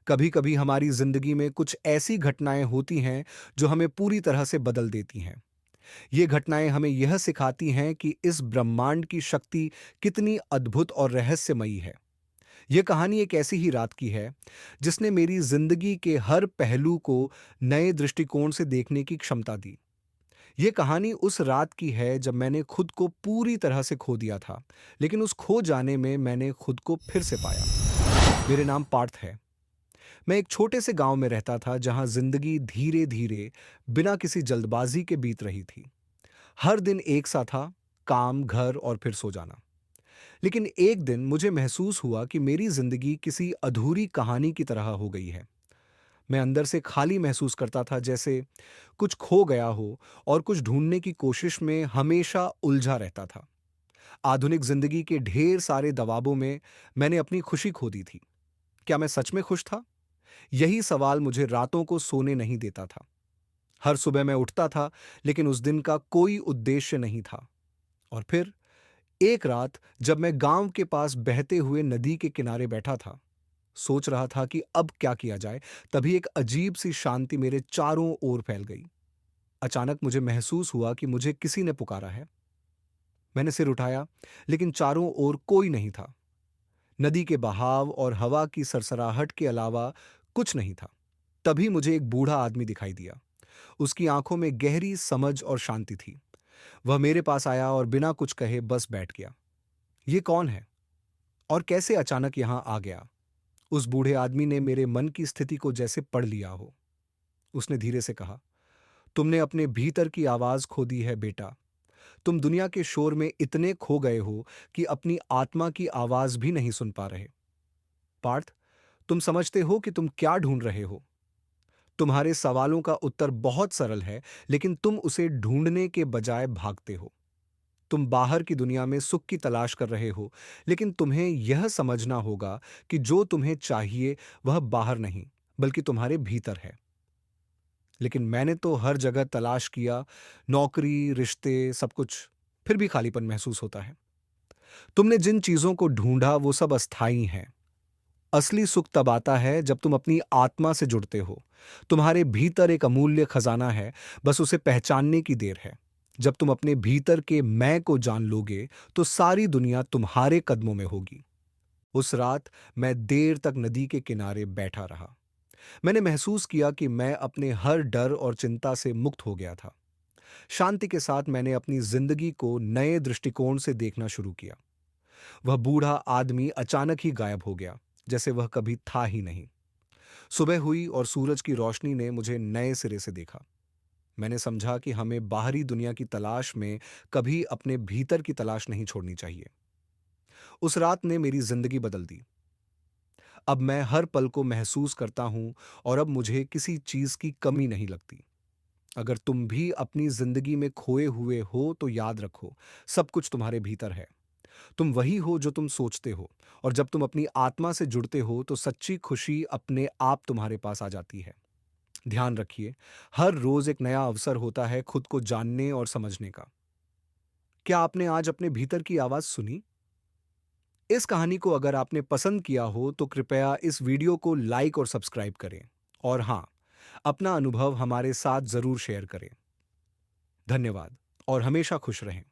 कभी कभी हमारी जिंदगी में कुछ ऐसी घटनाएं होती हैं जो हमें पूरी तरह से बदल देती हैं। ये घटनाएं हमें यह सिखाती हैं कि इस ब्रह्मांड की शक्ति कितनी अद्भुत और रहस्यमयी है। यह कहानी एक ऐसी ही रात की है जिसने मेरी जिंदगी के हर पहलू को नए दृष्टिकोण से देखने की क्षमता दी। ये कहानी उस रात की है जब मैंने खुद को पूरी तरह से खो दिया था, लेकिन उस खो जाने में मैंने खुद को फिर से पाया। मेरे नाम पार्थ है। मैं एक छोटे से गांव में रहता था जहां जिंदगी धीरे धीरे, बिना किसी जल्दबाजी के बीत रही थी। हर दिन एक सा था, काम, घर और फिर सो जाना। लेकिन एक दिन मुझे महसूस हुआ कि मेरी जिंदगी किसी अधूरी कहानी की तरह हो गई है। मैं अंदर से खाली महसूस करता था, जैसे कुछ खो गया हो और कुछ ढूंढने की कोशिश में हमेशा उलझा रहता था। आधुनिक जिंदगी के ढेर सारे दबावों में मैंने अपनी खुशी खो दी थी। क्या मैं सच में खुश था? यही सवाल मुझे रातों को सोने नहीं देता था। हर सुबह मैं उठता था, लेकिन उस दिन का कोई उद्देश्य नहीं था। और फिर एक रात, जब मैं गांव के पास बहते हुए नदी के किनारे बैठा था, सोच रहा था कि अब क्या किया जाए, तभी एक अजीब सी शांति मेरे चारों ओर फैल गई। अचानक मुझे महसूस हुआ कि मुझे किसी ने पुकारा है। मैंने सिर उठाया, लेकिन चारों ओर कोई नहीं था। नदी के बहाव और हवा की सरसराहट के अलावा कुछ नहीं था। तभी मुझे एक बूढ़ा आदमी दिखाई दिया। उसकी आंखों में गहरी समझ और शांति थी। वह मेरे पास आया और बिना कुछ कहे बस बैठ गया। ये कौन है और कैसे अचानक यहां आ गया? उस बूढ़े आदमी ने मेरे मन की स्थिति को जैसे पढ़ लिया हो। उसने धीरे से कहा, तुमने अपने भीतर की आवाज खो दी है बेटा। तुम दुनिया के शोर में इतने खो गए हो कि अपनी आत्मा की आवाज भी नहीं सुन पा रहे। पार्थ, तुम समझते हो कि तुम क्या ढूंढ रहे हो? तुम्हारे सवालों का उत्तर बहुत सरल है, लेकिन तुम उसे ढूंढने के बजाय भागते हो। तुम बाहर की दुनिया में सुख की तलाश कर रहे हो, लेकिन तुम्हें यह समझना होगा कि जो तुम्हें चाहिए वह बाहर नहीं, बल्कि तुम्हारे भीतर है। लेकिन मैंने तो हर जगह तलाश किया, नौकरी, रिश्ते, सब कुछ, फिर भी खालीपन महसूस होता है। तुमने जिन चीजों को ढूंढा वो सब अस्थायी हैं। असली सुख तब आता है जब तुम अपनी आत्मा से जुड़ते हो। तुम्हारे भीतर एक अमूल्य खजाना है, बस उसे पहचानने की देर है। जब तुम अपने भीतर के मैं को जान लोगे, तो सारी दुनिया तुम्हारे कदमों में होगी। उस रात मैं देर तक नदी के किनारे बैठा रहा। मैंने महसूस किया कि मैं अपने हर डर और चिंता से मुक्त हो गया था। शांति के साथ मैंने अपनी जिंदगी को नए दृष्टिकोण से देखना शुरू किया। वह बूढ़ा आदमी अचानक ही गायब हो गया, जैसे वह कभी था ही नहीं। सुबह हुई और सूरज की रोशनी ने मुझे नए सिरे से देखा। मैंने समझा कि हमें बाहरी दुनिया की तलाश में कभी अपने भीतर की तलाश नहीं छोड़नी चाहिए। उस रात ने मेरी जिंदगी बदल दी। अब मैं हर पल को महसूस करता हूं और अब मुझे किसी चीज की कमी नहीं लगती। अगर तुम भी अपनी जिंदगी में खोए हुए हो तो याद रखो, सब कुछ तुम्हारे भीतर है। तुम वही हो जो तुम सोचते हो, और जब तुम अपनी आत्मा से जुड़ते हो तो सच्ची खुशी अपने आप तुम्हारे पास आ जाती है। ध्यान रखिए, हर रोज एक नया अवसर होता है खुद को जानने और समझने का। क्या आपने आज अपने भीतर की आवाज सुनी? इस कहानी को अगर आपने पसंद किया हो तो कृपया इस वीडियो को लाइक और सब्सक्राइब करें। और हाँ, अपना अनुभव हमारे साथ जरूर शेयर करें। धन्यवाद और हमेशा खुश रहें।